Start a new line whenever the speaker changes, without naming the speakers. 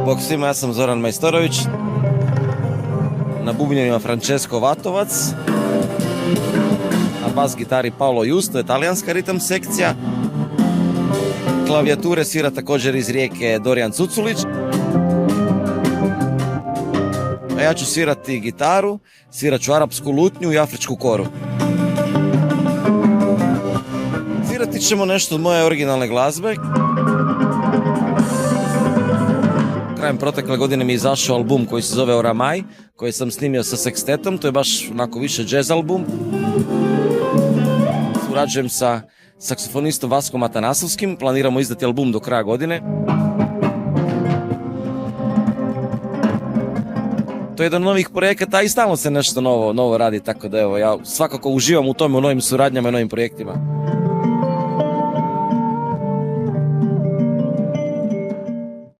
Bog svima, ja sam Zoran Majstorović. Na bubnjevima Francesco Vatovac. Na bas gitari Paolo Justo, italijanska ritam sekcija. Klavijature svira također iz Rijeke Dorijan Cuculić. A ja ću svirati gitaru, svirat ću arapsku lutnju i afričku koru. Svirati ćemo nešto od moje originalne glazbe. Krajem protekle godine mi je izašao album koji se zove Oramaj, koji sam snimio sa sekstetom, to je baš onako više jazz album. Surađujem sa saksofonistom Vaskom Atanasovskim, planiramo izdati album do kraja godine. To je jedan od novih projekata i stalno se nešto novo radi, tako da evo, ja svakako uživam u tome, u novim suradnjama i novim projektima.